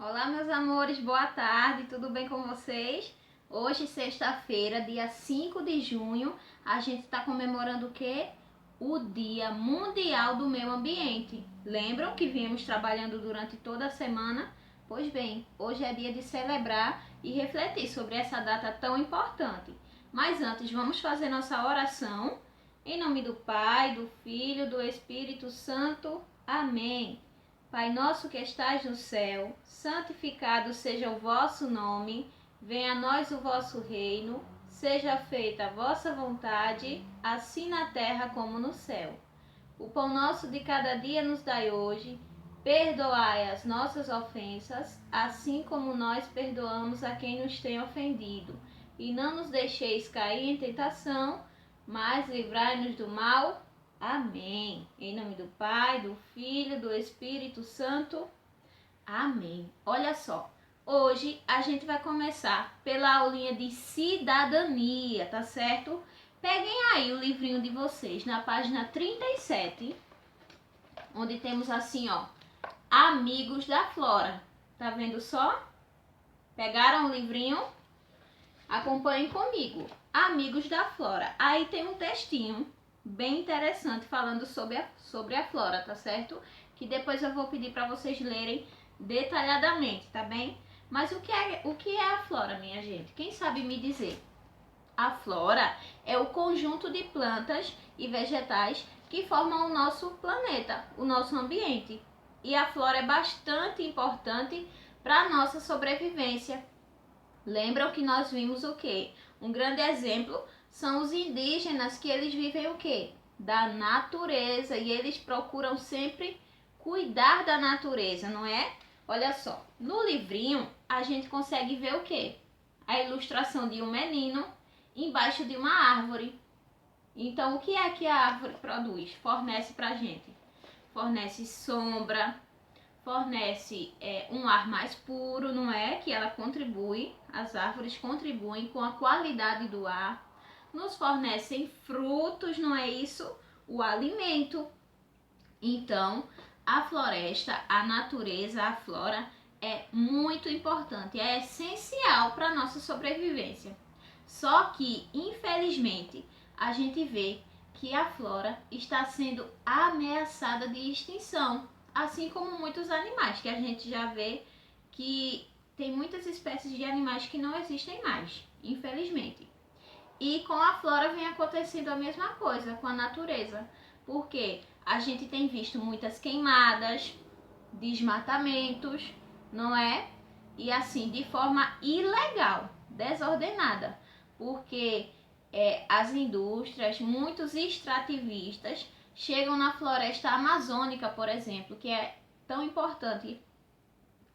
Olá, meus amores, boa tarde, tudo bem com vocês? Hoje, sexta-feira, dia 5 de junho, a gente está comemorando o quê? O Dia Mundial do Meio Ambiente. Lembram que viemos trabalhando durante toda a semana? Pois bem, hoje é dia de celebrar e refletir sobre essa data tão importante. Mas antes, vamos fazer nossa oração. Em nome do Pai, do Filho, do Espírito Santo. Amém. Pai nosso que estais no céu, santificado seja o vosso nome, venha a nós o vosso reino, seja feita a vossa vontade, assim na terra como no céu. O pão nosso de cada dia nos dai hoje, perdoai as nossas ofensas, assim como nós perdoamos a quem nos tem ofendido, e não nos deixeis cair em tentação, mas livrai-nos do mal. Amém. Em nome do Pai, do Filho, do Espírito Santo. Amém. Olha só, hoje a gente vai começar pela aulinha de cidadania, tá certo? Peguem aí o livrinho de vocês na página 37, onde temos assim, ó, Amigos da Flora. Tá vendo só? Pegaram o livrinho? Acompanhem comigo. Amigos da Flora. Aí tem um textinho bem interessante falando sobre a flora, tá certo? Que depois eu vou pedir para vocês lerem detalhadamente, tá bem? Mas o que é a flora, minha gente? Quem sabe me dizer? A flora é o conjunto de plantas e vegetais que formam o nosso planeta, o nosso ambiente. E a flora é bastante importante para a nossa sobrevivência. Lembram que nós vimos o quê? Um grande exemplo são os indígenas, que eles vivem o quê? Da natureza, e eles procuram sempre cuidar da natureza, não é? Olha só, no livrinho a gente consegue ver o quê? A ilustração de um menino embaixo de uma árvore. Então, o que é que a árvore produz? Fornece pra gente? Fornece sombra, fornece um ar mais puro, não é? Que ela contribui, as árvores contribuem com a qualidade do ar, nos fornecem frutos, não é isso? O alimento. Então, a floresta, a natureza, a flora é muito importante, é essencial para a nossa sobrevivência. Só que, infelizmente, a gente vê que a flora está sendo ameaçada de extinção, assim como muitos animais, que a gente já vê que tem muitas espécies de animais que não existem mais, infelizmente. E com a flora vem acontecendo a mesma coisa com a natureza, porque a gente tem visto muitas queimadas, desmatamentos, não é? E assim, de forma ilegal, desordenada, porque as indústrias, muitos extrativistas chegam na floresta amazônica, por exemplo, que é tão importante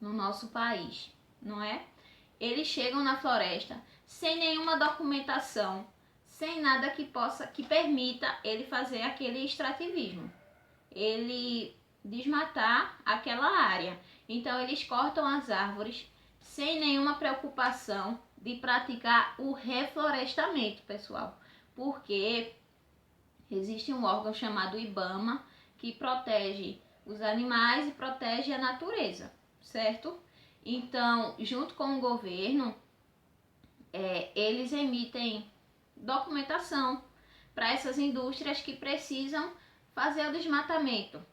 no nosso país, não é? Eles chegam na floresta sem nenhuma documentação, sem nada que permita ele fazer aquele extrativismo, ele desmatar aquela área. Então eles cortam as árvores sem nenhuma preocupação de praticar o reflorestamento, pessoal, porque existe um órgão chamado IBAMA que protege os animais e protege a natureza, certo? Então, junto com o governo, eles emitem documentação para essas indústrias que precisam fazer o desmatamento.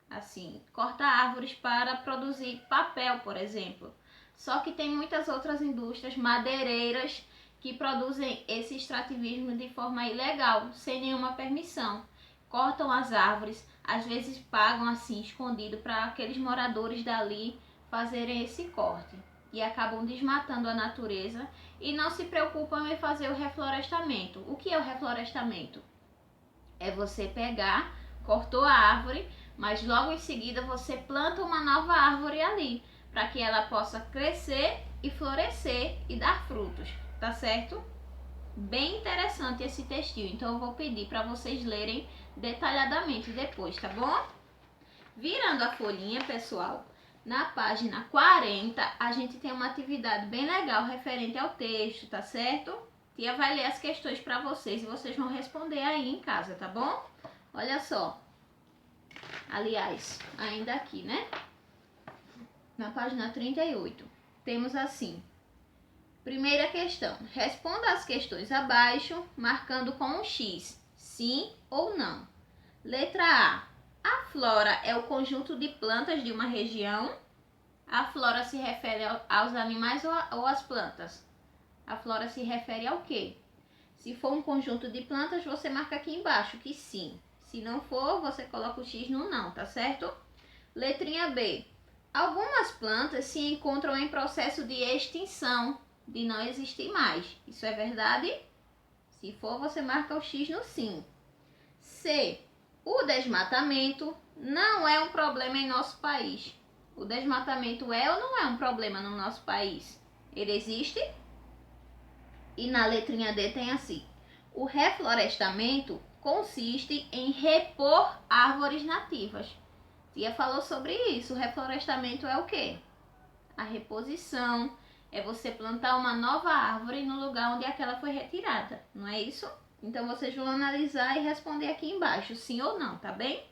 Assim, cortar árvores para produzir papel, por exemplo. Só que tem muitas outras indústrias madeireiras que produzem esse extrativismo de forma ilegal, sem nenhuma permissão. Cortam as árvores, às vezes pagam assim escondido para aqueles moradores dali fazerem esse corte. E acabam desmatando a natureza e não se preocupam em fazer o reflorestamento. O que é o reflorestamento? É você pegar, cortou a árvore, mas logo em seguida você planta uma nova árvore ali, para que ela possa crescer e florescer e dar frutos, tá certo? Bem interessante esse textinho, então eu vou pedir para vocês lerem detalhadamente depois, tá bom? Virando a folhinha, pessoal, na página 40, a gente tem uma atividade bem legal referente ao texto, tá certo? Tia vai ler as questões para vocês e vocês vão responder aí em casa, tá bom? Olha só. Aliás, ainda aqui, né? na página 38, temos assim: primeira questão. Responda as questões abaixo, marcando com um X, sim ou não. Letra A. A flora é o conjunto de plantas de uma região? A flora se refere aos animais ou às plantas? A flora se refere ao quê? Se for um conjunto de plantas, você marca aqui embaixo que sim. Se não for, você coloca o X no não, tá certo? Letrinha B. Algumas plantas se encontram em processo de extinção, de não existir mais. Isso é verdade? Se for, você marca o X no sim. C. O desmatamento não é um problema em nosso país. O desmatamento é ou não é um problema no nosso país? Ele existe? E na letrinha D tem assim: o reflorestamento consiste em repor árvores nativas. Tia falou sobre isso. O reflorestamento é o quê? A reposição. É você plantar uma nova árvore no lugar onde aquela foi retirada. Não é isso? Então vocês vão analisar e responder aqui embaixo, sim ou não, tá bem?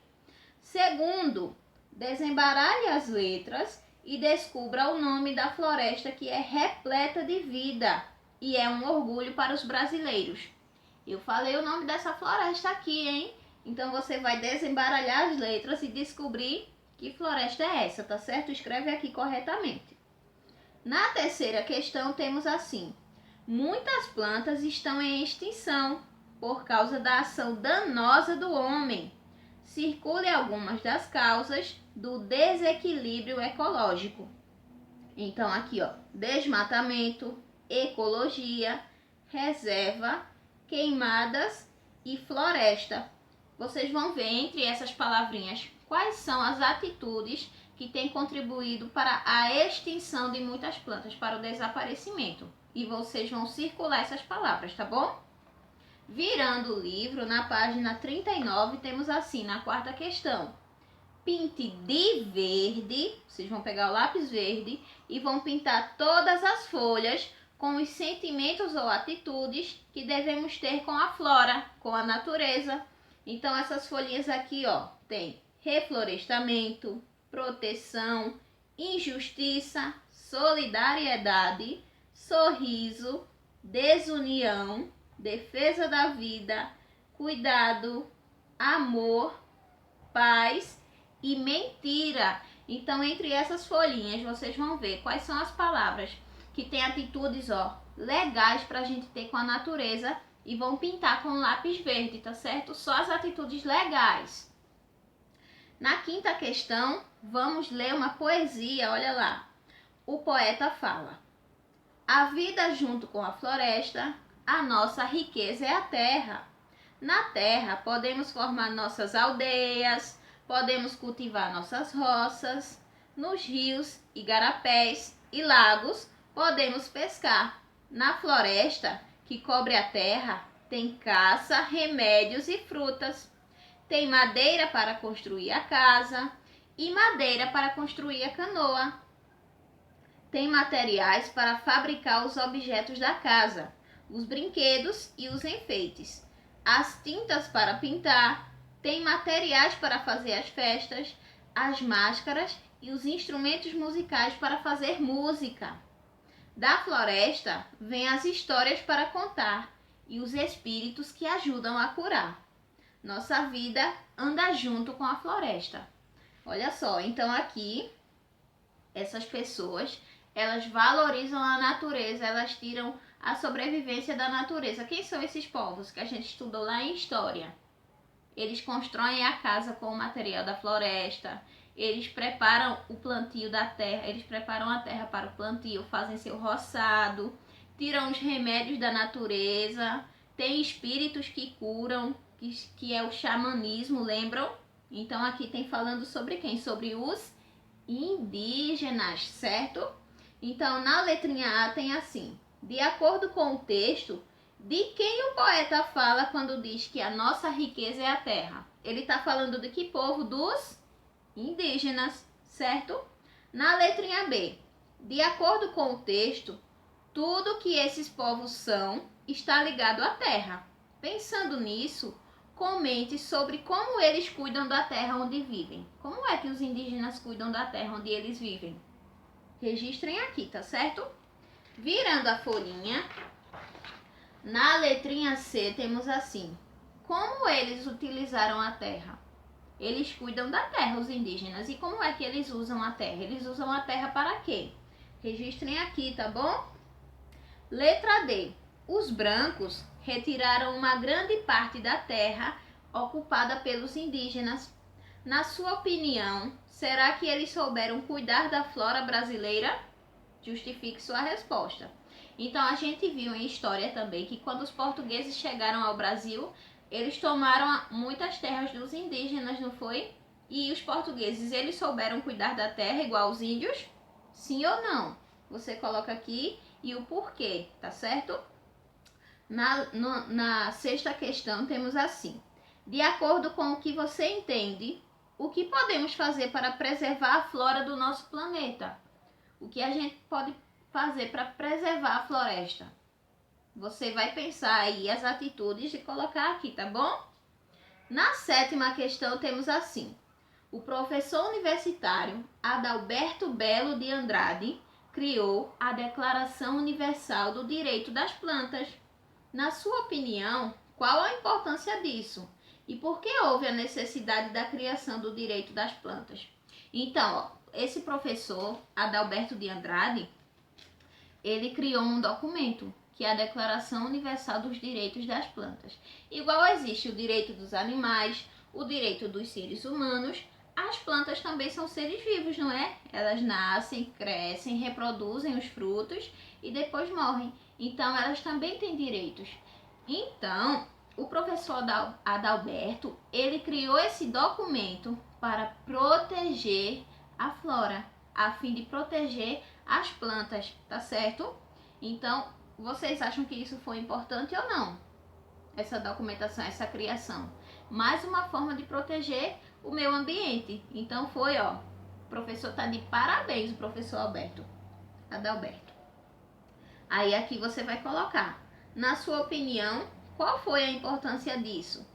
Segundo, desembaralhe as letras e descubra o nome da floresta que é repleta de vida e é um orgulho para os brasileiros. Eu falei o nome dessa floresta aqui, hein? Então você vai desembaralhar as letras e descobrir que floresta é essa, tá certo? Escreve aqui corretamente. Na terceira questão temos assim: muitas plantas estão em extinção por causa da ação danosa do homem. Circule algumas das causas do desequilíbrio ecológico. Então aqui, ó, desmatamento, ecologia, reserva, queimadas e floresta. Vocês vão ver entre essas palavrinhas quais são as atitudes que têm contribuído para a extinção de muitas plantas, para o desaparecimento. E vocês vão circular essas palavras, tá bom? Virando o livro, na página 39, temos assim, na quarta questão: pinte de verde, vocês vão pegar o lápis verde e vão pintar todas as folhas com os sentimentos ou atitudes que devemos ter com a flora, com a natureza. Então essas folhinhas aqui, ó, tem reflorestamento, proteção, injustiça, solidariedade, sorriso, desunião, defesa da vida, cuidado, amor, paz e mentira. Então, entre essas folhinhas, vocês vão ver quais são as palavras que têm atitudes, ó, legais para a gente ter com a natureza e vão pintar com lápis verde, tá certo? Só as atitudes legais. Na quinta questão, vamos ler uma poesia, olha lá. O poeta fala: a vida junto com a floresta, a nossa riqueza é a terra. Na terra podemos formar nossas aldeias, podemos cultivar nossas roças, nos rios, igarapés e lagos podemos pescar. Na floresta, que cobre a terra, tem caça, remédios e frutas. Tem madeira para construir a casa e madeira para construir a canoa. Tem materiais para fabricar os objetos da casa, os brinquedos e os enfeites. As tintas para pintar, tem materiais para fazer as festas, as máscaras e os instrumentos musicais para fazer música. Da floresta vêm as histórias para contar e os espíritos que ajudam a curar. Nossa vida anda junto com a floresta. Olha só, então aqui essas pessoas, elas valorizam a natureza, elas tiram a sobrevivência da natureza. Quem são esses povos que a gente estudou lá em história? Eles constroem a casa com o material da floresta, eles preparam o plantio da terra, eles preparam a terra para o plantio, fazem seu roçado, tiram os remédios da natureza, tem espíritos que curam, que é o xamanismo, lembram? Então aqui tem falando sobre quem? Sobre os indígenas, certo? Então na letrinha A tem assim: de acordo com o texto, de quem o poeta fala quando diz que a nossa riqueza é a terra? Ele está falando de que povo? Dos indígenas, certo? Na letrinha B, de acordo com o texto, tudo que esses povos são está ligado à terra. Pensando nisso, comente sobre como eles cuidam da terra onde vivem. Como é que os indígenas cuidam da terra onde eles vivem? Registrem aqui, tá certo? Virando a folhinha, na letrinha C temos assim: como eles utilizaram a terra? Eles cuidam da terra, os indígenas. E como é que eles usam a terra? Eles usam a terra para quê? Registrem aqui, tá bom? Letra D. Os brancos retiraram uma grande parte da terra ocupada pelos indígenas. Na sua opinião, será que eles souberam cuidar da flora brasileira? Justifique sua resposta. Então, a gente viu em história também que quando os portugueses chegaram ao Brasil, eles tomaram muitas terras dos indígenas, não foi? E os portugueses, eles souberam cuidar da terra igual os índios? Sim ou não? Você coloca aqui e o porquê, tá certo? Na sexta questão temos assim: de acordo com o que você entende, o que podemos fazer para preservar a flora do nosso planeta? O que a gente pode fazer para preservar a floresta? Você vai pensar aí as atitudes e colocar aqui, tá bom? Na sétima questão temos assim: o professor universitário Adalberto Belo de Andrade criou a Declaração Universal do Direito das Plantas. Na sua opinião, qual a importância disso? E por que houve a necessidade da criação do direito das plantas? Então, esse professor, Adalberto de Andrade, ele criou um documento, que é a Declaração Universal dos Direitos das Plantas. Igual existe o direito dos animais, o direito dos seres humanos, as plantas também são seres vivos, não é? Elas nascem, crescem, reproduzem os frutos e depois morrem. Então, elas também têm direitos. Então, o professor Adalberto, ele criou esse documento para proteger a flora, a fim de proteger as plantas, tá certo? Então, vocês acham que isso foi importante ou não? Essa documentação, essa criação. Mais uma forma de proteger o meio ambiente. Então foi, ó, o professor tá de parabéns, o professor Adalberto. Aí aqui você vai colocar, na sua opinião, qual foi a importância disso?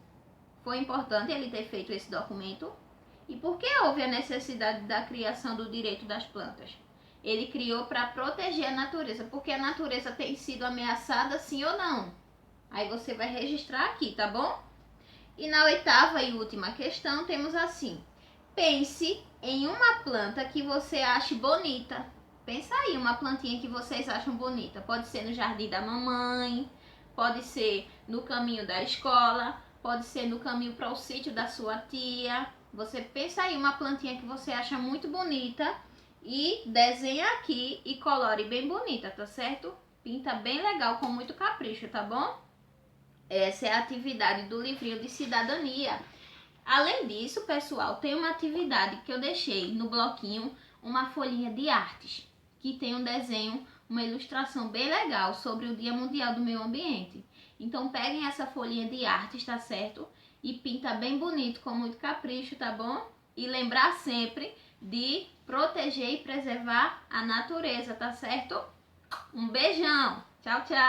Foi importante ele ter feito esse documento? E por que houve a necessidade da criação do direito das plantas? Ele criou para proteger a natureza, porque a natureza tem sido ameaçada, sim ou não? Aí você vai registrar aqui, tá bom? E na oitava e última questão temos assim: pense em uma planta que você ache bonita. Pensa aí, uma plantinha que vocês acham bonita. Pode ser no jardim da mamãe, pode ser no caminho da escola, pode ser no caminho para o sítio da sua tia. Você pensa aí uma plantinha que você acha muito bonita e desenha aqui e colore bem bonita, tá certo? Pinta bem legal, com muito capricho, tá bom? Essa é a atividade do livrinho de cidadania. Além disso, pessoal, tem uma atividade que eu deixei no bloquinho, uma folhinha de artes, que tem um desenho, uma ilustração bem legal sobre o Dia Mundial do Meio Ambiente. Então, peguem essa folhinha de artes, tá certo? E pinta bem bonito, com muito capricho, tá bom? E lembrar sempre de proteger e preservar a natureza, tá certo? Um beijão! Tchau, tchau!